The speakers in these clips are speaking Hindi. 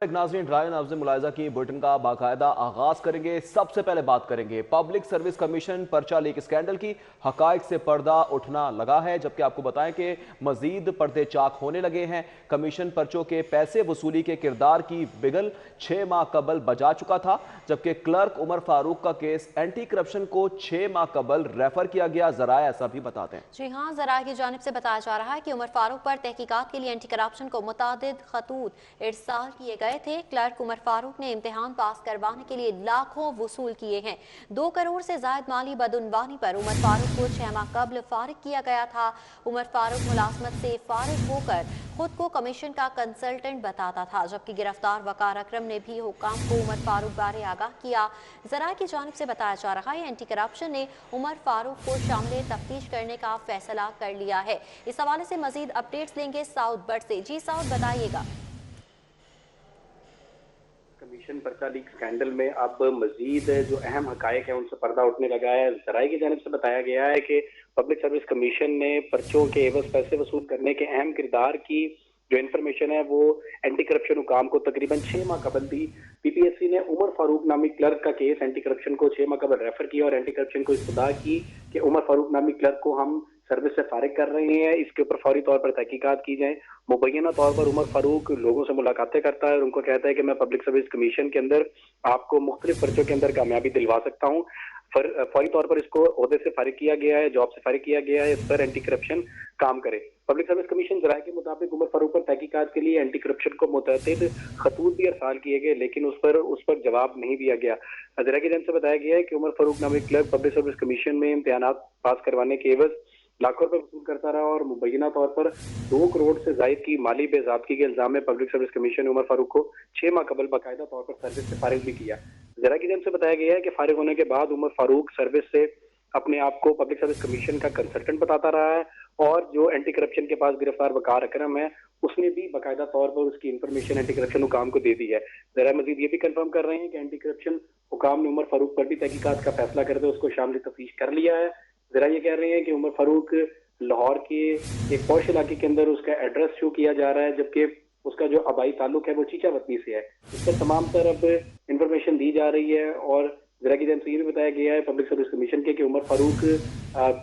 नाज़रीन, राय नाज़िम मुलाहिज़ा की बुलेटिन का बाकायदा आगाज करेंगे। सबसे पहले बात करेंगे पब्लिक सर्विस कमीशन पर्चा लीक स्कैंडल की। हकाइक से पर्दा उठना लगा है, जबकि आपको बताएं कि मजीद पर्दे चाक होने लगे हैं। कमीशन पर्चों के पैसे वसूली के किरदार की बिगल 6 माह कबल बजा चुका था, जबकि क्लर्क उमर फारूक का केस एंटी करप्शन को 6 माह कबल रेफर किया गया। जरा ऐसा भी बताते हैं। जी हाँ, जरा की जानिब से बताया जा रहा है कि उमर फारूक पर तहकीकात के लिए एंटी करप्शन को मुतादिद खतूत इरसाल किए गए थे। क्लर्क उमर फारूक ने इम्तिहान पास करवाने के लिए लाखों वसूल किए हैं। 2 करोड़ से जायद माली बदउनवानी पर उमर फारूक को 6 माह कबल फारिग किया गया था। उमर फारूक मुलाजमत से फारिग होकर खुद को कमीशन का कंसल्टेंट बताता था, जबकि गिरफ्तार वकार अकरम ने भी हुकाम को उमर फारूक बारे आगाह किया। जरा की जानिब से बताया जा रहा है एंटी करप्शन ने उमर फारूक को शामिल तफ्तीश करने का फैसला कर लिया है। इस हवाले से मजीद अपडेट्स लेंगे साउथ बट से। जी साउथ, बताइएगा। कमीशन पर्चा लीक स्कैंडल में अब मजीद जो अहम हकायक है उनसे पर्दा उठने लगा है। जराये की जानिब से बताया गया है कि पब्लिक सर्विस कमीशन ने पर्चों के एवज पैसे वसूल करने के अहम किरदार की जो इन्फॉर्मेशन है वो एंटी करप्शन हुकाम को तकरीबन 6 माह कबल दी। पीपीएससी ने उमर फारूक नामी क्लर्क का केस एंटी करप्शन को 6 माह कबल रेफर किया और एंटी करप्शन को इस्तदा की कि उमर फारूक नामी क्लर्क को हम सर्विस से फारिग कर रहे हैं, इसके ऊपर फौरी तौर पर तहकीकात की जाए। मुबैना तौर पर उमर फारूक लोगों से मुलाकातें करता है और उनको कहता है कि मैं पब्लिक सर्विस कमीशन के अंदर आपको मुख्तलिफ पर्चों के अंदर कामयाबी दिलवा सकता हूँ। फौरी तौर पर इसको ओहदे से फारिग किया गया है, जॉब से फारिग किया गया है, इस पर एंटी करप्शन काम करे। पब्लिक सर्विस कमीशन जराये के मुताबिक उमर फारूक पर तहकीकात के लिए एंटी करप्शन को मुतअद्दिद खतूत भी अरसाल किए गए, लेकिन उस पर जवाब नहीं दिया गया। जराये की जानिब से बताया गया है कि उमर फारूक नामी क्लर्क पब्लिक सर्विस कमीशन में इम्तिहानात पास करवाने के एवज लाखों रुपए वसूल करता रहा और मुबैना तौर पर 2 करोड़ से जायद की माली बेज़ाब्ती के इल्जाम में पब्लिक सर्विस कमीशन ने उमर फारूक को 6 माह कबल बाकायदा तौर पर सर्विस से फारिग भी किया। जरा की जानिब से बताया गया है कि फारिग होने के बाद उमर फारूक सर्विस से अपने आप को पब्लिक सर्विस कमीशन का कंसल्टेंट बताता रहा है और जो एंटी करप्शन के पास गिरफ्तार वकार अकरम है उसने भी बाकायदा तौर पर उसकी इंफॉर्मेशन एंटी करप्शन हुकाम को दे दी है। जरा मजीद ये भी कंफर्म कर रहे हैं कि एंटी करप्शन हुकाम ने उमर फारूक पर भी तहकीकात का फैसला करते उसको शामिल तफ्तीश कर लिया है। जरा ये कह रहे हैं कि उमर फारूक लाहौर के एक पौश इलाके के अंदर उसका एड्रेस शो किया जा रहा है, जबकि उसका जो आबाई ताल्लुक है वो चीचा वतनी से है। इस पर तमाम तर अब इंफॉर्मेशन दी जा रही है और जरा की जानिब से ये भी बताया गया है पब्लिक सर्विस कमीशन के कि उमर फारूक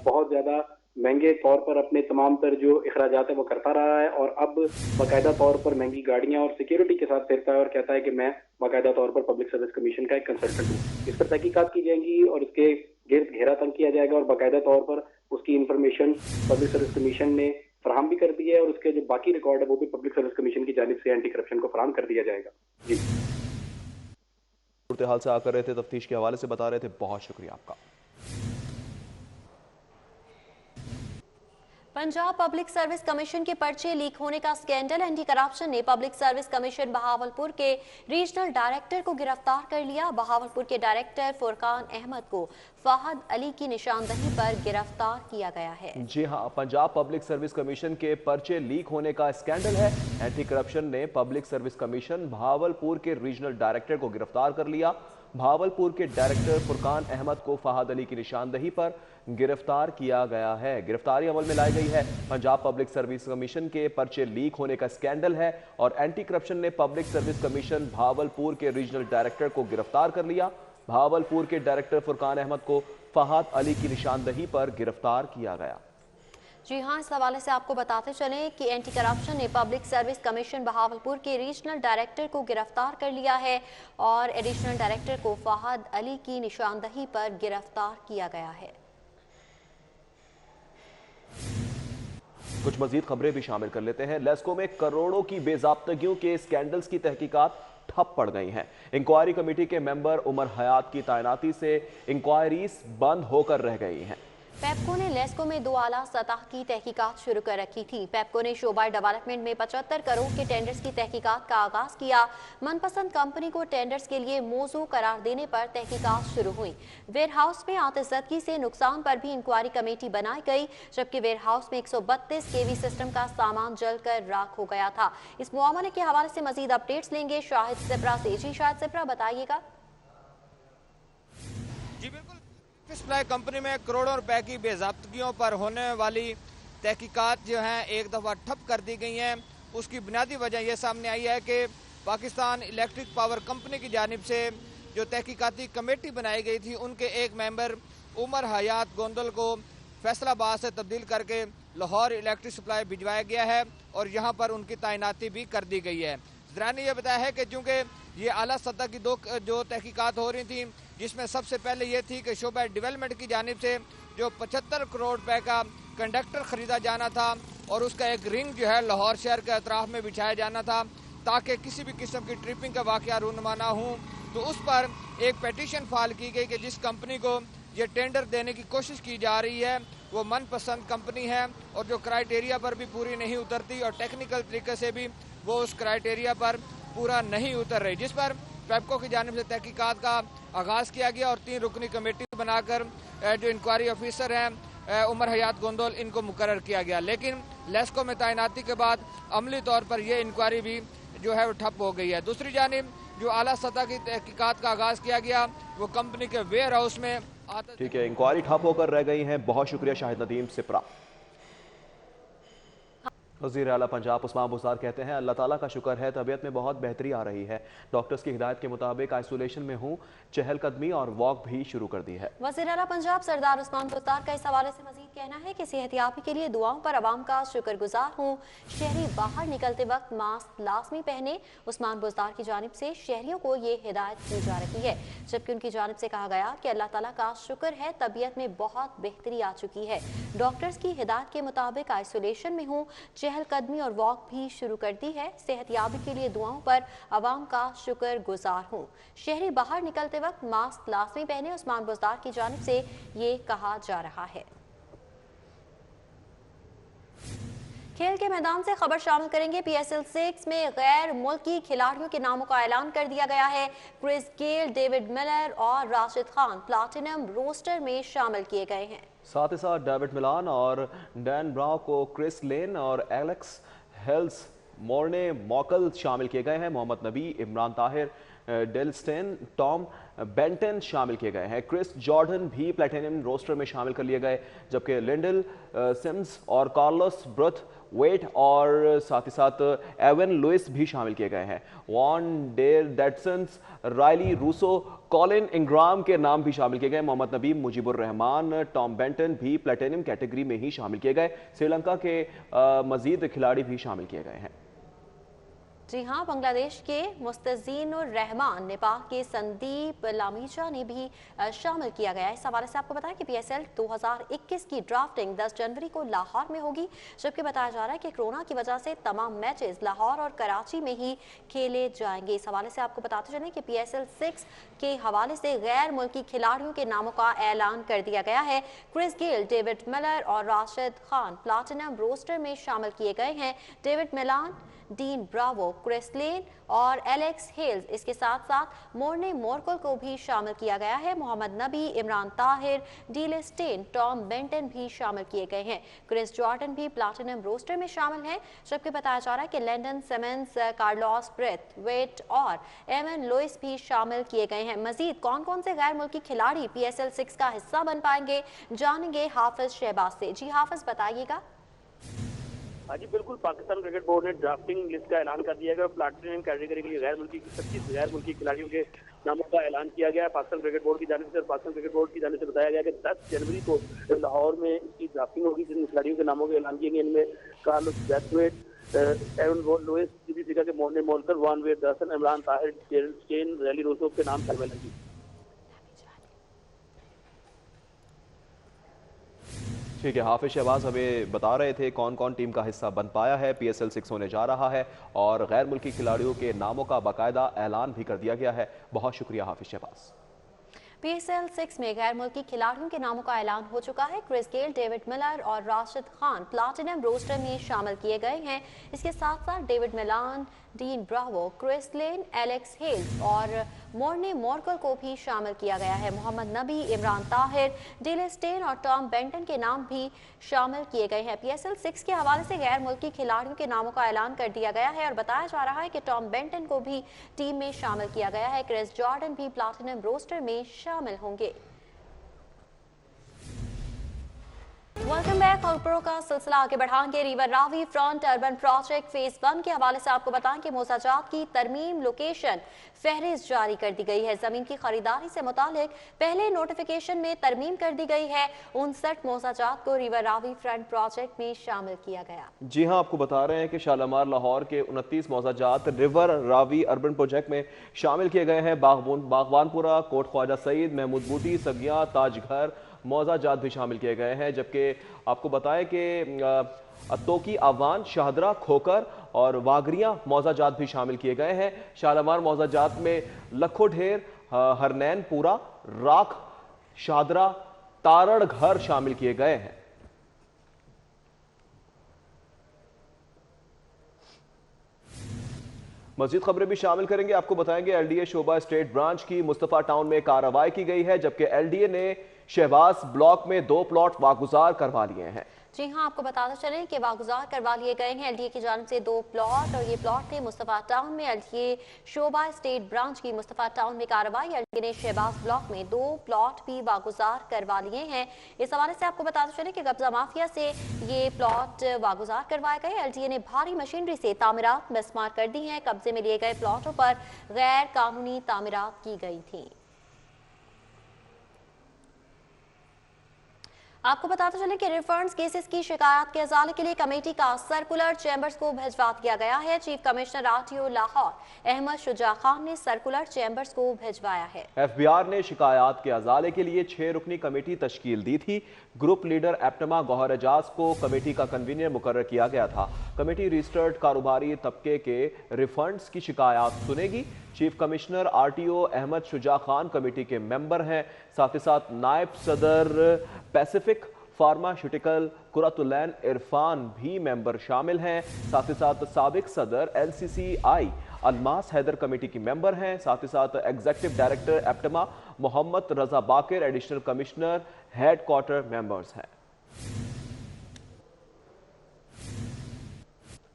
बहुत ज्यादा महंगे तौर पर अपने तमाम तर जो अखराजात है वो करता रहा है और अब बाकायदा तौर पर महंगी गाड़ियां और सिक्योरिटी के साथ फिरता है और कहता है कि मैं बाकायदा तौर पर पब्लिक सर्विस कमीशन का एक कंसल्टेंट हूँ। इस पर तहकीकात की जाएंगी और इसके गिर्द घेरा तंग किया जाएगा और बाकायदा तौर पर उसकी इंफॉर्मेशन पब्लिक सर्विस कमीशन ने फराहम भी कर दी है और उसके जो बाकी रिकॉर्ड है वो भी पब्लिक सर्विस कमीशन की जानिब से एंटी करप्शन को फराहम कर दिया जाएगा। जी, सूरत हाल से आकर रहे थे, तफ्तीश के हवाले से बता रहे थे। बहुत शुक्रिया आपका। पंजाब पब्लिक सर्विस कमीशन के पर्चे लीक होने का स्कैंडल। एंटी करप्शन ने पब्लिक सर्विस कमीशन बहावलपुर के रीजनल डायरेक्टर को गिरफ्तार कर लिया। बहावलपुर के डायरेक्टर फुरकान अहमद को फहद अली की निशानदही पर गिरफ्तार किया गया है। जी हां, पंजाब पब्लिक सर्विस कमीशन के पर्चे लीक होने का स्कैंडल है। एंटी करप्शन ने पब्लिक सर्विस कमीशन बहावलपुर के रीजनल डायरेक्टर को गिरफ्तार कर लिया। भावलपुर के डायरेक्टर फुरकान अहमद को फहद अली की निशानदही पर गिरफ्तार किया गया है। गिरफ्तारी अमल में लाई गई है। पंजाब पब्लिक सर्विस कमीशन के पर्चे लीक होने का स्कैंडल है और एंटी करप्शन ने पब्लिक सर्विस कमीशन भावलपुर के रीजनल डायरेक्टर को गिरफ्तार कर लिया। भावलपुर के डायरेक्टर फुरकान अहमद को फहद अली की निशानदही पर गिरफ्तार किया गया। जी हाँ, इस हवाले से आपको बताते चलें कि एंटी करप्शन ने पब्लिक सर्विस कमीशन बहावलपुर के रीजनल डायरेक्टर को गिरफ्तार कर लिया है और एडिशनल डायरेक्टर को फहद अली की निशानदही पर गिरफ्तार किया गया है। कुछ मजीद खबरें भी शामिल कर लेते हैं। लेस्को में करोड़ों की बेजाब्तगियों के स्कैंडल्स की तहकीकात ठप पड़ गई हैं। इंक्वायरी कमेटी के मेंबर उमर हयात की तैनाती से इंक्वायरीज बंद होकर रह गई हैं। पेप्को ने लेस्को में 2 आला सतह की तहकीकात शुरू कर रखी थी। पेप्को ने शोबा डेवलपमेंट में 75 करोड़ के टेंडर्स की तहकीकात का आगाज किया। मनपसंद कंपनी को टेंडर्स के लिए मौजू करार देने पर तहकीकात शुरू हुई। वेयर हाउस में आतिशदगी से नुकसान पर भी इंक्वायरी कमेटी बनाई गई, जबकि वेयर हाउस में 132 केवी सिस्टम का सामान जलकर राख हो गया था। इस मामले के हवाले से मजीद अपडेट्स लेंगे शाहिद सिप्रा से। जी शाहिद सिप्रा, बताइएगा। जी बिल्कुल, सप्लाई कंपनी में करोड़ों रुपए की बेज़ाब्तगियों पर होने वाली तहकीकात जो हैं एक दफ़ा ठप कर दी गई हैं। उसकी बुनियादी वजह यह सामने आई है कि पाकिस्तान इलेक्ट्रिक पावर कंपनी की जानिब से जो तहकीकाती कमेटी बनाई गई थी उनके एक मेंबर उमर हयात गोंदल को फैसलाबाद से तब्दील करके लाहौर इलेक्ट्रिक सप्लाई भिजवाया गया है और यहाँ पर उनकी तैनाती भी कर दी गई है। ज़रा ने यह बताया है कि चूँकि ये आला सतह की दो जो तहकीकात हो रही थी, जिसमें सबसे पहले ये थी कि शोबा डेवलपमेंट की जानिब से जो 75 करोड़ रुपए का कंडक्टर खरीदा जाना था और उसका एक रिंग जो है लाहौर शहर के अतराफ में बिछाया जाना था ताकि किसी भी किस्म की ट्रिपिंग का वाक़या रूनुमा ना हो, तो उस पर एक पेटिशन फाइल की गई कि जिस कंपनी को ये टेंडर देने की कोशिश की जा रही है वो मनपसंद कंपनी है और जो क्राइटेरिया पर भी पूरी नहीं उतरती और टेक्निकल तरीके से भी वो उस क्राइटेरिया पर पूरा नहीं उतर रही, जिस पर पेप्को की जानिब से तहकीकात का आगाज़ किया गया और 3 रुकनी कमेटी बनाकर जो इंक्वायरी ऑफिसर हैं उमर हयात गोंदल इनको मुकर्रर किया गया। लेकिन लेस्को में तैनाती के बाद अमली तौर पर यह इंक्वायरी भी जो है वो ठप हो गई है। दूसरी जानिब जो आला सतह की तहकीकात का आगाज़ किया गया वो कंपनी के वेयर हाउस में आता। ठीक है, इंक्वायरी ठप होकर रह गई हैं। बहुत शुक्रिया शाहिद नदीम सिपरा। वज़ीर आला पंजाब उस्मान बुज़दार कहते हैं अल्लाह ताला का शुक्र है तबीयत में बहुत बेहतरी आ रही है। डॉक्टर्स की हिदायत के मुताबिक आइसोलेशन में हूँ, चहलकदमी और वॉक भी शुरू कर दी है। वज़ीर आला पंजाब सरदार उस्मान बुज़दार का इस हवाले से मज़ीद कहना है कि सेहतियाबी के लिए दुआओं पर अवाम का शुक्रगुजार हूँ। शहरी बाहर निकलते वक्त मास्क लाजमी पहने। उस्मान बुज़दार की जानिब से शहरियों को ये हिदायत की जा रही है, जबकि उनकी जानिब से कहा गया कि अल्लाह ताला का शुक्र है तबीयत में बहुत बेहतरी आ चुकी है। डॉक्टर्स की हिदायत के मुताबिक आइसोलेशन में हूँ, चहलकदमी और वॉक भी शुरू कर दी है। सेहतियाबी के लिए दुआओं पर अवाम का शुक्र गुजार हूँ। शहरी बाहर निकलते वक्त मास्क लाजमी पहने। उस्मान बुज़दार की जानिब से ये कहा जा रहा है। खेल के मैदान से खबर शामिल करेंगे। PSL 6 में गैर मुल्की खिलाड़ियों के नामों का ऐलान कर दिया गया है। क्रिस गेल, डेविड मिलर और राशिद खान प्लैटिनम रोस्टर में शामिल किए गए हैं। साथ ही साथ डेविड मिलान और डैन ब्राउ को क्रिस लेन और एलेक्स हेल्स मोर्ने मॉकल शामिल किए गए हैं। Mohammad Nabi, Imran Tahir, Dale stand, Tom Benton शामिल किए गए हैं। क्रिस जॉर्डन भी प्लैटिनम रोस्टर में शामिल कर लिए गए, जबकि लिंडल सिम्स और कार्लोस ब्रुथ वेट और साथ ही साथ एवन लुइस भी शामिल किए गए हैं। Van der Dussen, Rilee Rossouw, Colin Ingram के नाम भी शामिल किए गए। मोहम्मद नबी, मुजीबुर रहमान, टॉम बेंटन भी प्लैटिनम कैटेगरी में ही शामिल किए गए। श्रीलंका के मजीद खिलाड़ी भी शामिल किए गए हैं। जी हाँ, बांग्लादेश के मुस्तजीनुर रहमान, नेपाल के संदीप लामीचा ने भी शामिल किया गया है। इस हवाले से आपको बताया कि PSL 2021 की ड्राफ्टिंग 10 जनवरी को लाहौर में होगी, जबकि बताया जा रहा है कि कोरोना की वजह से तमाम मैचेस लाहौर और कराची में ही खेले जाएंगे। इस हवाले से आपको बताते चलें कि PSL 6 के हवाले से गैर मुल्की खिलाड़ियों के नामों का ऐलान कर दिया गया है। क्रिस गेल, डेविड मिलर और राशिद खान प्लैटिनम रोस्टर में शामिल किए गए हैं। डेविड मिलान, डीन ब्रावो, क्रिस लेन और एलेक्स हेल्स, इसके साथ साथ मोर्ने मोरकल को भी शामिल किया गया है। Mohammad Nabi, Imran Tahir, Dale Steyn, Tom Banton भी शामिल किए गए हैं। क्रिस जॉर्डन भी प्लैटिनम रोस्टर में शामिल हैं, जबकि बताया जा रहा है कि Lendl Simmons, Carlos Brathwaite और एवन लुइस भी शामिल किए गए हैं। मजीद कौन कौन से गैर मुल्की खिलाड़ी PSL 6 का हिस्सा बन पाएंगे, जानेंगे हाफिज शहबाज से। जी हाफिज, बताइएगा। हाँ जी बिल्कुल, पाकिस्तान क्रिकेट बोर्ड ने ड्राफ्टिंग लिस्ट का ऐलान कर दिया गया और प्लैटिनम कैटेगरी के लिए 25 गैर मुल्की खिलाड़ियों के नामों का ऐलान किया गया है पाकिस्तान क्रिकेट बोर्ड की जानिब से। और पाकिस्तान क्रिकेट बोर्ड की जानिब से बताया गया कि 10 जनवरी को लाहौर में इसकी ड्राफ्टिंग होगी, जिन खिलाड़ियों के नामों के ऐलान किए गए इनमें कार्लोस ब्रैथवेट, एवन लुइस, दीपिका के Morne Morkel, van der Dussen, Imran Tahir, Dale Steyn, Rilee Rossouw के नाम शामिल हैं। ठीक है, हाफिज शहबाज हमें बता रहे थे कौन कौन टीम का हिस्सा बन पाया है। PSL 6 होने जा रहा है और गैर मुल्की खिलाड़ियों के नामों का बाकायदा ऐलान भी कर दिया गया है। बहुत शुक्रिया हाफिज शहबाज। PSL 6 में गैर मुल्की खिलाड़ियों के नामों का ऐलान हो चुका है। क्रिस गेल, डेविड मिलर और राशिद खान प्लैटिनम रोस्टर में शामिल किए गए हैं। इसके साथ साथ डेविड मिलान, डीन ब्रावो, क्रिस लेन, एलेक्स हेल्स और मोर्ने मोरकल को भी शामिल किया गया है। मोहम्मद नबी, इमरान ताहिर, डीले स्टेन और टॉम बेंटन के नाम भी शामिल किए गए हैं। PSL 6 के हवाले से गैर मुल्की खिलाड़ियों के नामों का ऐलान कर दिया गया है और बताया जा रहा है कि टॉम बेंटन को भी टीम में शामिल किया गया है। क्रिस जॉर्डन भी प्लैटिनम रोस्टर में शामिल होंगे। Welcome back. खबरों का सिलसिला आगे बढ़ाएंगे। River Ravi front urban project phase 1 के हवाले से आपको बताएं कि मोसाजात की तरमीम लोकेशन फहरिस्त जारी कर दी गई है। जमीन की खरीदारी से मुतालिक पहले नोटिफिकेशन में तरमीम कर दी गई है। 59 मोसाजात को रिवर रावी फ्रंट प्रोजेक्ट में शामिल किया गया। जी हां, आपको बता रहे हैं कि शालामार लाहौर के 29 मौजाजात रिवर रावी अर्बन प्रोजेक्ट में शामिल किए गए हैं। बागवानपुरा, कोट ख्वाजा सईद, महमूद बूटी, सगिया, ताजघर मौजाजात भी शामिल किए गए हैं। जबकि आपको बताएं कि अत्तोकी, आवान, शाहदरा, खोकर और वागरिया मौजाजात भी शामिल किए गए हैं। शालामार मौजाजात में लखो ढेर, हरनैन पूरा, राख, शाहदरा, तारड़ घर शामिल किए गए हैं। मजीद खबरें भी शामिल करेंगे। आपको बताएंगे एलडीए शोबा स्टेट ब्रांच की मुस्तफा टाउन में कार्रवाई की गई है, जबकि एलडीए ने शहबाज ब्लॉक में 2 प्लॉट वागुजार करवा लिए हैं। जी हां, आपको बताते चलें कि वागुजार करवा लिए गए हैं एलडीए की जानिब से 2 प्लॉट, और ये प्लॉट थे मुस्तफा टाउन में। एलडीए शोबा स्टेट ब्रांच की मुस्तफा टाउन में कार्रवाई। एलडीए ने शहबाज ब्लॉक में 2 प्लॉट भी वागुजार करवा लिए हैं। इस हवाले से आपको बताते चलें कि कब्जा माफिया से ये प्लॉट वागुजार करवाए गए। एलडीए ने भारी मशीनरी से तामीरात मिसमार कर दी हैं। कब्जे में लिए गए प्लॉटों पर गैर कानूनी तामीरात की गई थी। आपको बताते चलें कि रिफंड्स केसेस की शिकायत के अजाले के लिए कमेटी का सर्कुलर चैम्बर्स को भिजवा दिया गया है। Chief commissioner RTO Lahore Ahmad Shuja Khan ने सर्कुलर चैम्बर्स को भिजवाया है। एफबीआर ने शिकायत के अजाले के लिए 6 रुकनी कमेटी तश्कील दी थी। ग्रुप लीडर एप्टमा गौहर एजाज को कमेटी का कन्वीनर मुकर्रर किया गया था। कमेटी रजिस्टर्ड कारोबारी तबके के रिफंड्स की शिकायत सुनेगी। Chief commissioner RTO Ahmed Shuja Khan committee के मेंबर हैं। साथ ही साथ नायब सदर पैसिफिक फार्मास्यूटिकल कुरतुलैन इरफान भी मेंबर शामिल हैं। साथ ही साथ साबिक सदर एलसीसीआई अलमास हैदर कमेटी की मेंबर हैं। साथ ही साथ executive director APTMA Mohammad Raza Baqir additional commissioner head quarter members हैं।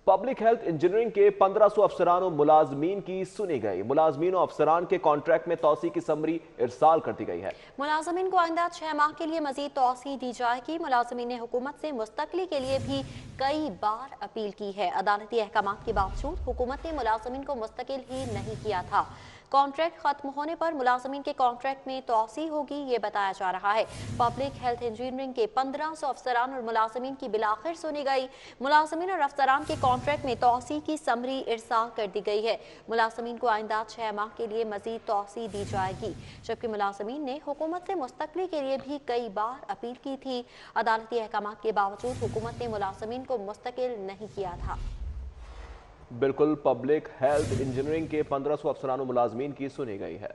पब्लिक हेल्थ इंजीनियरिंग के 1500 अफसरान और मुलाजमीन की सुनी गई। मुलाजमीन और अफसरान के कॉन्ट्रैक्ट में तौसी की समरी इरसाल कर दी गई है। मुलाजमीन को आइंदा 6 माह के लिए मजीद तौसी दी जाएगी। मुलाजमीन ने हुकूमत से मुस्तकली के लिए भी कई बार अपील की है। अदालती अहकाम के बावजूद हुकूमत ने मुलाजमीन को मुस्तकिल ही नहीं किया था। कॉन्ट्रैक्ट खत्म होने पर मुलाजमीन के कॉन्ट्रैक्ट में तौसी होगी, ये बताया जा रहा है। पब्लिक हेल्थ इंजीनियरिंग के 1500 अफसरान और मुलाजमीन की बिलाखिर सुनी गई। मुलाजमीन और अफसरान के कॉन्ट्रैक्ट में तौसी की समरी इरसाल कर दी गई है। मुलाजमीन को आइंदा 6 माह के लिए मजीद तौसी दी जाएगी। जबकि मुलाजमीन ने हुकूमत से मुस्तकली के लिए भी कई बार अपील की थी। अदालती अहकाम के बावजूद हुकूमत ने मुलाजमीन को मुस्तकिल नहीं किया था। बिल्कुल, पब्लिक हेल्थ इंजीनियरिंग के 1500 अफसरान और मुलाजमीन की सुनी गई है।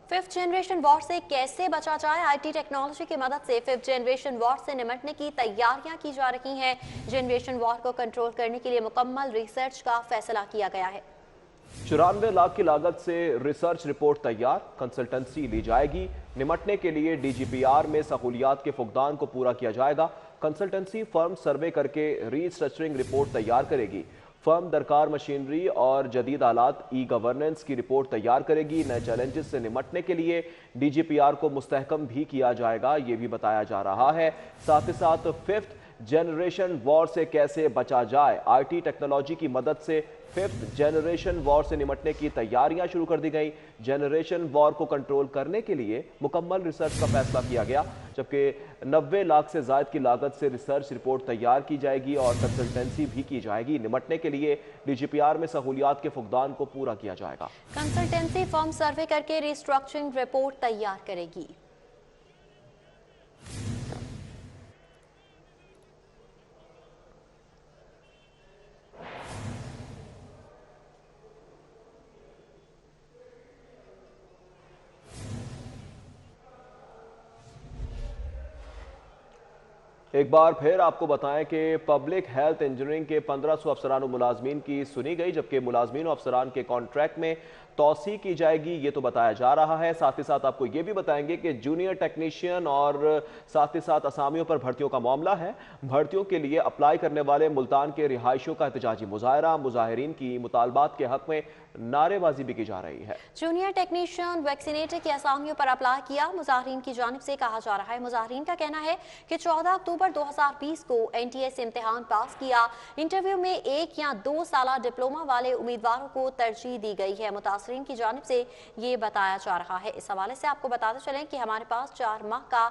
फिफ्थ जनरेशन वॉर से कैसे बचा जाए? आईटी टेक्नोलॉजी की मदद से फिफ्थ जनरेशन वॉर से निपटने की तैयारियां की जा रही हैं। जनरेशन वॉर को कंट्रोल करने के लिए मुकम्मल रिसर्च का फैसला किया गया है। 94 लाख की लागत से रिसर्च रिपोर्ट तैयार, कंसल्टेंसी ली जाएगी। निपटने के लिए डीजीपीआर में सहूलियात के फुकदान को पूरा किया जाएगा। कंसल्टेंसी फर्म सर्वे करके रीस्ट्रक्चरिंग रिपोर्ट तैयार करेगी। फर्म दरकार मशीनरी और जदीद आलात ई गवर्नेंस की रिपोर्ट तैयार करेगी। नए चैलेंजेस से निपटने के लिए डीजीपीआर को मुस्तहकम भी किया जाएगा, ये भी बताया जा रहा है। साथ ही साथ फिफ्थ जनरेशन वॉर से कैसे बचा जाए, आईटी टेक्नोलॉजी की मदद से फिफ्थ जनरेशन वॉर से निपटने की तैयारियां शुरू कर दी गई। जनरेशन वॉर को कंट्रोल करने के लिए मुकम्मल रिसर्च का फैसला किया गया, जबकि 90 लाख से ज्यादा की लागत से रिसर्च रिपोर्ट तैयार की जाएगी और कंसल्टेंसी भी की जाएगी। निपटने के लिए डीजीपीआर में सहूलियात के फुकदान को पूरा किया जाएगा। कंसल्टेंसी फर्म सर्वे करके रिस्ट्रक्चरिंग रिपोर्ट तैयार करेगी। एक बार फिर आपको बताएं कि पब्लिक हेल्थ इंजीनियरिंग के 1500 अफसरान और मुलाजमीन की सुनी गई, जबकि मुलाजमीन और अफसरान के कॉन्ट्रैक्ट में तौसी की जाएगी, ये तो बताया जा रहा है। साथ ही साथ आपको ये भी बताएंगे कि जूनियर टेक्नीशियन और साथ ही साथ असामियों पर भर्तियों का मामला है। भर्तियों के लिए अप्लाई करने वाले मुल्तान के रिहायशियों का एहतजाजी मुजाहरा, मुजाहिरीन की मुतालबात के हक में नारेबाजी भी की जा रही है। जूनियर टेक्नीशियन वैक्सीनेटर की असामियों पर अप्लाई किया, मुजाहिरीन की जानिब से कहा जा रहा है। मुजाहिरीन का कहना है कि 14 अक्टूबर 2020 को NTA से इम्तिहान पास किया। इंटरव्यू में 1 या 2 साल डिप्लोमा वाले उम्मीदवारों को तरजीह दी गई है। मुतासरीन की जानिब से ये बताया जा रहा है। इस हवाले से आपको बताते चलें कि हमारे पास 4 माह का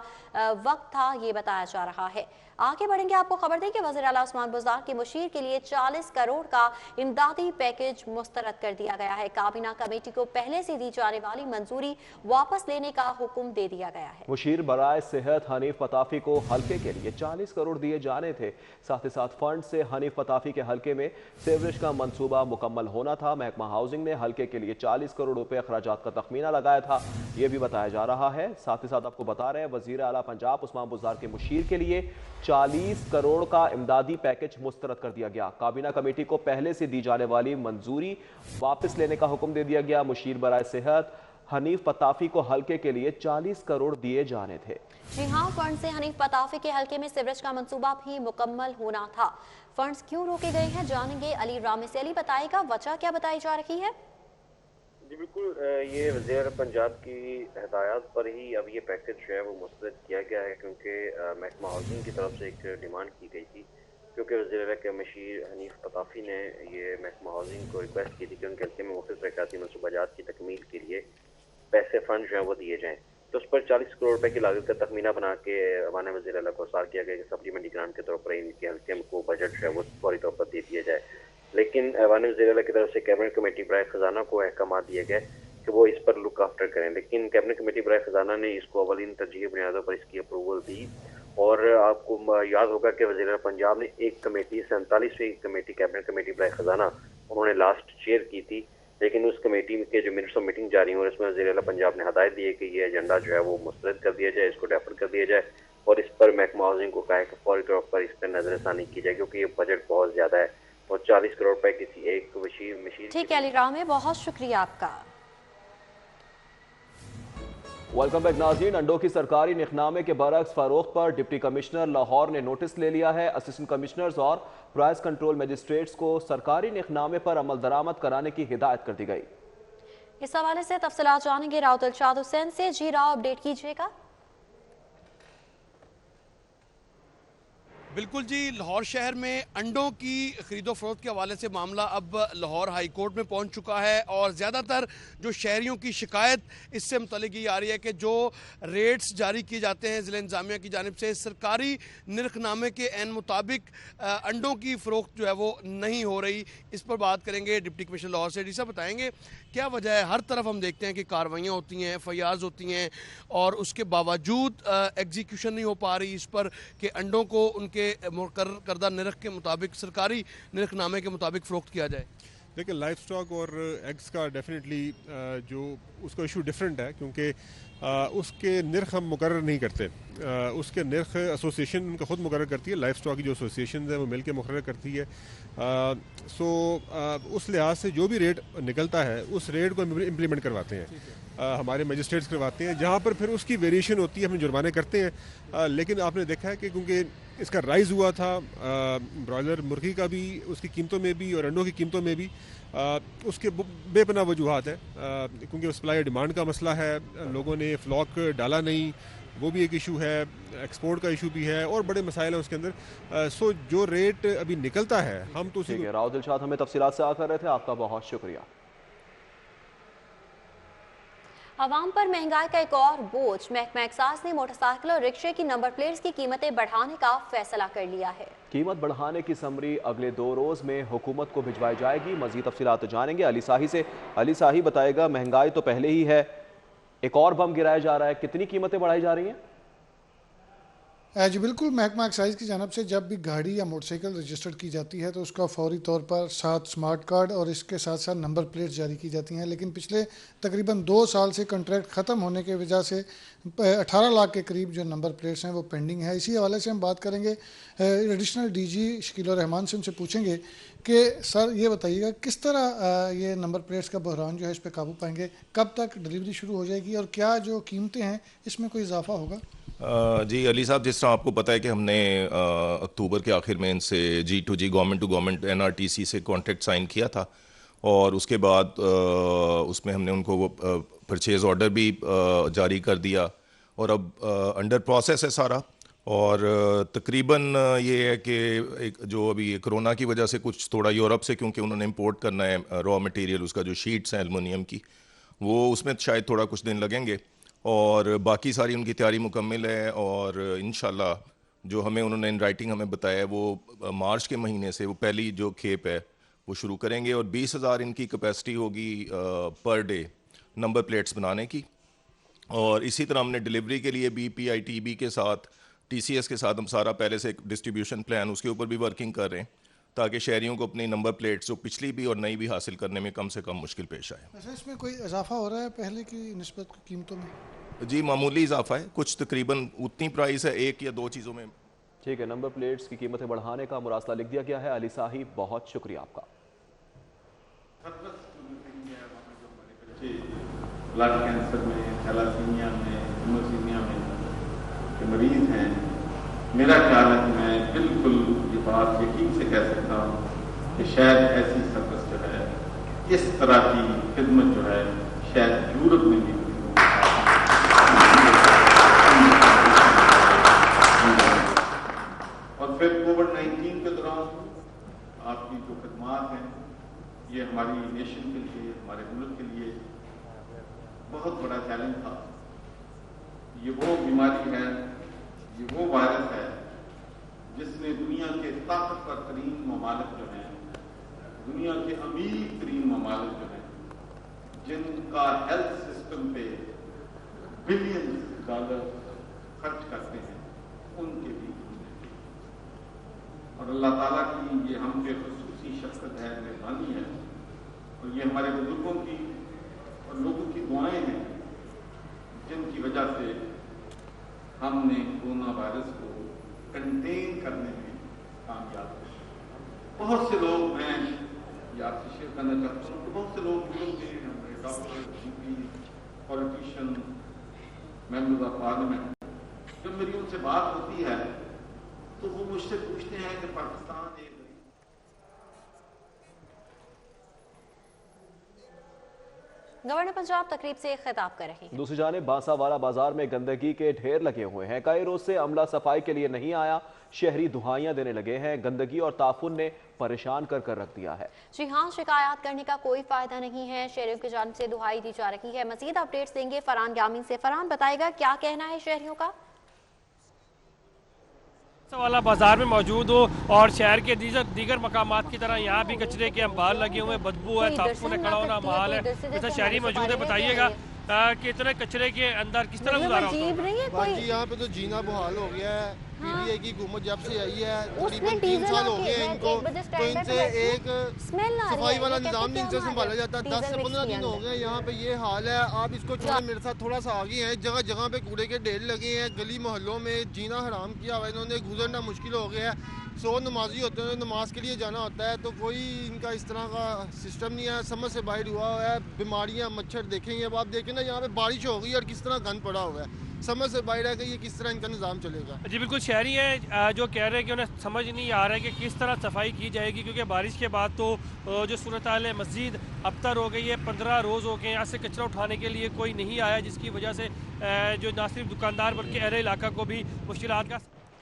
वक्त था, ये बताया जा रहा है। आगे बढ़ेंगे, आपको खबर दें कि वज़ीर आला उस्मान बुज़दार के मुशीर के लिए 40 करोड़ का इमदादी पैकेज मुस्तरद कर दिया गया है। काबीना कमेटी को पहले से दी जाने वाली मंजूरी वापस लेने का हुक्म दे दिया गया है। मुशीर बराए सेहत हनीफ पताफी को हल्के के लिए 40 करोड़ दिए जाने थे। साथ ही साथ फंड से हनीफ पताफी के हल्के में सीवरेज का मंसूबा मुकम्मल होना था। महकमा हाउसिंग ने हल्के के लिए 40 करोड़ रुपए अखराजात का तखमीना लगाया था, यह भी बताया जा रहा है। साथ ही साथ आपको बता रहे हैं वज़ीर आला पंजाब उस्मान बुज़दार के मुशीर के लिए 40 करोड़ का इमदादी पैकेज मुस्तरद कर दिया गया। काबीना कमेटी को पहले से दी जाने वाली मंजूरी वापस लेने का हुक्म दे दिया गया। मुशीर बराए सेहत हनीफ पताफी को हल्के के लिए 40 करोड़ दिए जाने थे। जी हाँ, फंड से हनीफ पताफी के हल्के में सीवरेज का मंसूबा भी मुकम्मल होना था। फंड्स क्यों रोके गए हैं जानेंगे अली रामे से। अली बताएगा वजह क्या बताई जा रही है? जी बिल्कुल, ये वज़ीर पंजाब की हिदायत पर ही अब ये पैकेज जो है वो मुस्तरद किया गया है, क्योंकि महकमा हाउसिंग की तरफ से एक डिमांड की गई थी, क्योंकि वज़ीर के मशीर हनीफ पताफी ने ये महकमा हाउसिंग को रिक्वेस्ट की थी कि उनके हल्के में मुख्तलिफ तरक्याती मनसूबाजात की तकमील के लिए पैसे फंड जो है वो दिए जाएँ। तो उस पर 40 करोड़ रुपए की लागत का तखमीना बना के अवान वज़ीर आला को सार किया गया कि सप्लीमेंट्री ग्रांट के तौर पर इनके हल्के को बजट जो है वो फौरी तौर पर दे दिया जाए। लेकिन अवान वज़ीर आला की तरफ से कैबिनेट कमेटी बराए खजाना को अहकाम दिए गए कि वो इस पर लुक आफ्टर करें, लेकिन कैबिनेट कमेटी बराए खजाना ने इसको अवलीन तरजीह बुनियादों पर इसकी अप्रूवल दी। और आपको याद होगा कि वज़ीर आला पंजाब ने एक कमेटी 47वीं कमेटी कैबिनेट कमेटी बराए खजाना उन्होंने लास्ट चेयर की थी, लेकिन उस कमेटी के जो मिनट्स ऑफ मीटिंग जारी हो, इसमें वज़ीर आला पंजाब ने हदायत दी है कि ये एजेंडा जो है वो मुस्तरद कर दिया जाए, इसको डेफर कर दिया जाए और इस पर महकमा हाउसिंग को कहा है कि फौरी तौर पर इस पर नजरसानी की जाए, क्योंकि ये बजट बहुत ज्यादा है और 40 करोड़ रुपए किसी एक मशीन। ठीक है अली रामे, बहुत शुक्रिया आपका। वेलकम बैक नाज़रीन। अंडों की सरकारी निखनामे के बरक्स फरोख्त पर डिप्टी कमिश्नर लाहौर ने नोटिस ले लिया है। असिस्टेंट कमिश्नर्स और प्राइस कंट्रोल मजिस्ट्रेट्स को सरकारी निखनामे पर अमल दरामद कराने की हिदायत कर दी गई। इस हवाले से तफसीलात जानेंगे राव दिलशाद हुसैन से। जी राव, अपडेट कीजिएगा। बिल्कुल जी, लाहौर शहर में अंडों की खरीदो फरोख्त के हवाले से मामला अब लाहौर हाई कोर्ट में पहुंच चुका है और ज़्यादातर जो शहरियों की शिकायत इससे मुतल्लिक ये आ रही है कि जो रेट्स जारी किए जाते हैं ज़िला इंतज़ामिया की जानिब से सरकारी निरखनामे के एन मुताबिक अंडों की फ़रोख्त जो है वो नहीं हो रही। इस पर बात करेंगे डिप्टी कमिश्नर लाहौर से। डी साहब बताएंगे क्या वजह है? हर तरफ हम देखते हैं कि कार्रवाइयाँ होती हैं, FIRs होती हैं और उसके बावजूद एग्जीक्यूशन नहीं हो पा रही इस पर कि अंडों को उनके मुकर्रर करदा निरख के मुताबिक सरकारी निरखनामे के मुताबिक फ़रोख्त किया जाए। देखिए, लाइफ स्टॉक और एग्स का डेफिनेटली जो उसका इशू डिफरेंट है, क्योंकि उसके निर्ख हम मुकर्रर नहीं करते। उसके निर्ख एसोसिएशन उनका खुद मुकर्रर करती है, लाइफ स्टॉक की जो एसोसिएशन है वो मिल के मुकर्रर करती है। उस लिहाज से जो भी रेट निकलता है उस रेट को इम्प्लीमेंट करवाते हैं, हमारे मजिस्ट्रेट्स करवाते हैं, जहाँ पर फिर उसकी वेरिएशन होती है हम जुर्माने करते हैं। लेकिन आपने देखा है कि क्योंकि इसका राइज़ हुआ था ब्रॉयलर मुर्गी का भी, उसकी कीमतों में भी और अंडों की कीमतों में भी, उसके बेपनाह वजूहात है, क्योंकि सप्लाई डिमांड का मसला है, लोगों ने फ्लॉक डाला नहीं, वो भी एक इशू है, एक्सपोर्ट का इशू भी है और बड़े मसाइल हैं उसके अंदर। सो जो रेट अभी निकलता है हम तो ठीक है। राव दिलशाद हमें तफसीलात से आकर रहे थे, आपका बहुत शुक्रिया। आवाम पर महंगाई का एक और बोझ। महकमा एक्साइज ने मोटरसाइकिल और रिक्शे की नंबर प्लेट्स की कीमतें बढ़ाने का फैसला कर लिया है। कीमत बढ़ाने की समरी अगले 2 रोज में हुकूमत को भिजवाई जाएगी। मजीद तफसीलात जानेंगे अली साही से। अली साही बताएगा, महंगाई तो पहले ही है, एक और बम गिराया जा रहा है, कितनी कीमतें बढ़ाई जा रही हैं? जी बिल्कुल, महकमा एक्साइज की जानब से जब भी गाड़ी या मोटरसाइकिल रजिस्टर्ड की जाती है तो उसका फौरी तौर पर 7 स्मार्ट कार्ड और इसके साथ साथ नंबर प्लेट जारी की जाती हैं। लेकिन पिछले तकरीबन 2 साल से कॉन्ट्रैक्ट ख़त्म होने की वजह से 18 लाख के करीब जो नंबर प्लेट्स हैं वो पेंडिंग है। इसी हवाले से हम बात करेंगे एडिशनल डीजी शकील रहमान से, उनसे पूछेंगे कि सर ये बताइएगा किस तरह ये नंबर प्लेट्स का बहरान जो है इस पर काबू पाएंगे, कब तक डिलीवरी शुरू हो जाएगी और क्या जो कीमतें हैं इसमें कोई इजाफा होगा? जी अली साहब, जिस तरह आपको पता है कि हमने अक्टूबर के आखिर में इनसे G2G government to government NRTC से कॉन्ट्रैक्ट साइन किया था और उसके बाद उसमें हमने उनको वो परचेज़ ऑर्डर भी जारी कर दिया और अब अंडर प्रोसेस है सारा। और तकरीबन ये है कि एक जो अभी कोरोना की वजह से कुछ थोड़ा यूरोप से, क्योंकि उन्होंने इंपोर्ट करना है रॉ मटेरियल, उसका जो शीट्स हैं एलुमिनियम की, वो उसमें शायद थोड़ा कुछ दिन लगेंगे और बाकी सारी उनकी तैयारी मुकम्मल है। और इंशाल्लाह जो हमें उन्होंने इन राइटिंग हमें बताया है वो मार्च के महीने से वो पहली जो खेप है वो शुरू करेंगे और 20,000 इनकी कैपेसिटी होगी पर डे नंबर प्लेट्स बनाने की। और इसी तरह हमने डिलीवरी के लिए BPITB के साथ TCS के साथ हम सारा पहले से एक डिस्ट्रीब्यूशन प्लान उसके ऊपर भी वर्किंग कर रहे हैं ताकि शहरियों को अपनी नंबर प्लेट्स जो पिछली भी और नई भी हासिल करने में कम से कम मुश्किल पेश आए। अच्छा, इसमें कोई इजाफा हो रहा है पहले की निस्बत कीमतों में? जी मामूली इजाफा है, कुछ तकरीबन उतनी प्राइस है, एक या दो चीज़ों में। ठीक है, नंबर प्लेट्स की कीमतें बढ़ाने का मुरासला लिख दिया गया है। अली साहिब, बहुत शुक्रिया आपका। ब्लड कैंसर में, थैलासीमिया में, हीमोसीमिया में के मरीज हैं, मेरा ख्याल है कि मैं बिल्कुल ये बात यकीन से कह सकता हूँ कि शायद ऐसी सर्विस जो है, इस तरह की खिदमत जो है शायद यूरोप में भी और फिर कोविड-19 के दौरान आपकी जो खिदमात हैं ये हमारी नेशन के लिए, हमारे मुल्क के लिए बहुत बड़ा चैलेंज था। ये वो बीमारी है, ये वो वायरस है जिसने दुनिया के ताकतवर तरीन ममालिक जो हैं, दुनिया के अमीर तरीन ममालिक जो हैं, जिनका हेल्थ सिस्टम पे बिलियंस डॉलर खर्च करते हैं, उनके भी। और अल्लाह ताला की ये हम पे खुसूसी शफ़क़त है, मेहरबानी है और ये हमारे बुजुर्गों की और लोगों की दुआएं हैं जिनकी वजह से हमने कोरोना वायरस को कंटेन करने में कामयाब हुए। बहुत से लोग, मैं ये आपसे शेयर करना चाहता हूँ कि बहुत से लोग हमारे doctor, GP, politician, members of parliament, जब मेरी उनसे बात होती है तो वो मुझसे पूछते हैं कि पाकिस्तान एक गवर्नर पंजाब तकरीब से खिताब कर रहे हैं। दूसरी जानिब बांसावाला बाजार में गंदगी के ढेर लगे हुए हैं। कई रोज से अमला सफाई के लिए नहीं आया, शहरी दुहाइयां देने लगे हैं। गंदगी और ताफुन ने परेशान कर रख दिया है। जी हाँ, शिकायत करने का कोई फायदा नहीं है, शहरियों की जानिब से दुहाई दी जा रही है। मजीद अपडेट्स देंगे फरहान यामीन से। फरहान, बताएगा क्या कहना है शहरियों का? वाला बाजार में मौजूद हो और शहर के दीगर मकामात की तरह यहाँ भी कचरे के अंबार लगे हुए, बदबू है, ताफुन है, खड़ा होना माहौल है। जैसा शहरी मौजूद है, बताइएगा कि इतने कचरे के अंदर किस तरह गुजारा होता है? जी यहाँ पे तो जीना बहाल हो गया है। PDA की हुकूमत जब से आई है तकरीबन 3 साल हो गए हैं इनको, तो इनसे एक सफाई वाला निजाम नहीं इनसे संभाला जाता। 10 से 15 दिन हो गए यहाँ पे ये हाल है। आप इसको छोड़े, मेरे साथ थोड़ा सा आगे हैं, जगह जगह पे कूड़े के ढेर लगे हैं, गली मोहल्लों में जीना हराम किया हुआ है इन्होंने, गुजरना मुश्किल हो गया है। 100 नमाजी होते हैं, नमाज के लिए जाना होता है, तो कोई इनका इस तरह का सिस्टम नहीं है। समझ से बाहर हुआ है, बीमारियां, मच्छर देखेंगे। अब आप देखें ना, यहाँ पे बारिश हो गई और किस तरह गंद पड़ा हुआ है, समझ से बाहर है कि ये किस तरह इनका निज़ाम चलेगा। जी बिल्कुल, शहरी हैं जो कह रहे हैं कि उन्हें समझ नहीं आ रहा है कि किस तरह सफाई की जाएगी, क्योंकि बारिश के बाद तो जो सूरत हाल है मज़ीद अबतर हो गई है। 15 रोज़ हो गए यहाँ से कचरा उठाने के लिए कोई नहीं आया, जिसकी वजह से जो ना सिर्फ दुकानदार बल्कि अहले इलाका को भी मुश्किलात का,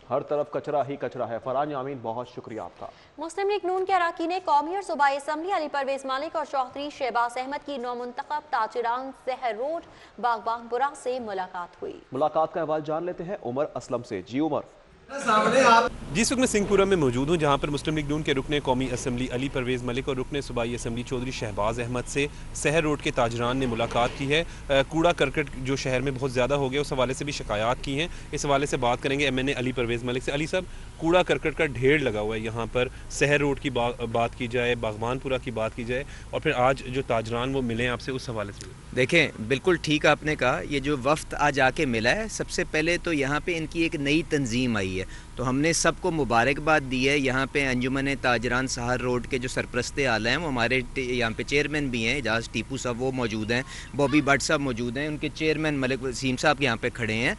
हर तरफ कचरा ही कचरा है। फरहान यामीन, बहुत शुक्रिया आपका। मुस्लिम लीग नून के अराकीन ने कौमी और सूबाई असम्बली अली परवेज मालिक और चौधरी शहबाज अहमद की नौमुंतखब ताजिरान शहर रोड बागबानपुरा से मुलाकात हुई। मुलाकात का अहवाल जान लेते हैं उमर असलम से। जी उमर। जिस वक्त मैं सिंहपुरा में मौजूद हूँ जहाँ पर मुस्लिम लीग नून के रुकने कौमी असम्बली अली परवेज़ मलिक और रुकने सूबाई असम्बली चौधरी शहबाज अहमद से शहर रोड के ताजरान ने मुलाकात की है। कूड़ा करकट जो शहर में बहुत ज़्यादा हो गया उस हवाले से भी शिकायत की हैं। इस हवाले से बात करेंगे MNA अली परवेज़ मलिक से। अली साहब, कूड़ा करकट का ढेर लगा हुआ है यहाँ पर, शहर रोड की बात की जाए, बागवानपुरा की बात की जाए और फिर आज जो ताजरान वो मिले आपसे, उस हवाले से। देखें, बिल्कुल ठीक आपने कहा, ये जो वफ्द आज आके मिला है, सबसे पहले तो यहाँ पे इनकी एक नई तंजीम आई है तो हमने सबको मुबारकबाद दी है। यहाँ पे अंजुमन ताजरान शहर रोड के जो सरपरस्ते आला हैं वो हमारे यहाँ पे चेयरमैन भी हैं, एजाज टीपू साहब वो मौजूद हैं, बॉबी भट्ट साहब मौजूद हैं, उनके चेयरमैन मलिक वसीम साहब यहाँ पे खड़े हैं,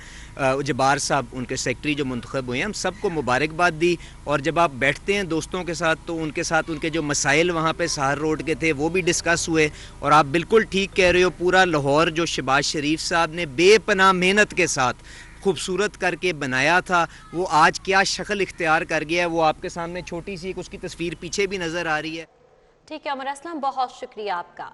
जबार साहब उनके सेक्रेटरी जो मुंतखब हुए हैं। हम सबको मुबारकबाद दी और जब आप बैठते हैं दोस्तों के साथ तो उनके साथ उनके जो मसाइल वहाँ पे शहर रोड के थे वो भी डिस्कस हुए। और आप बिल्कुल ठीक कह रहे हो, पूरा लाहौर जो शहबाज शरीफ साहब ने बेपनाह मेहनत के साथ खूबसूरत करके बनाया था वो आज क्या शक्ल इख्तियार कर गया है वो आपके सामने छोटी सी उसकी तस्वीर पीछे भी नज़र आ रही है। ठीक है उमर असलम, बहुत शुक्रिया आपका।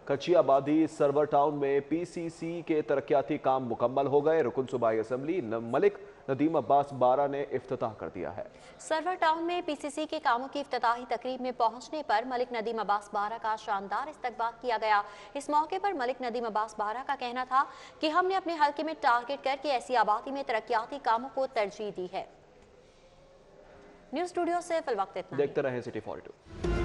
कच्ची आबादी सर्वर टाउन में PCC के तरक्याती काम मुकम्मल हो गए। रुकन सूबाई असम्बली मलिक नदीम अब्बास बारा ने इफ्तिताह कर दिया है। सर्वर टाउन में PCC के कामों की इफ्तिताही तकरीब में पहुंचने पर मलिक नदीम अब्बास बारा का शानदार इस्तकबाल किया गया। इस मौके पर मलिक नदीम अब्बास बारा का कहना था कि हमने अपने हल्के में टारगेट करके ऐसी आबादी में तरक्याती कामों को तरजीह दी है। न्यूज़ स्टूडियो से फिल वक्त इतना। देखते रहें सिटी 42।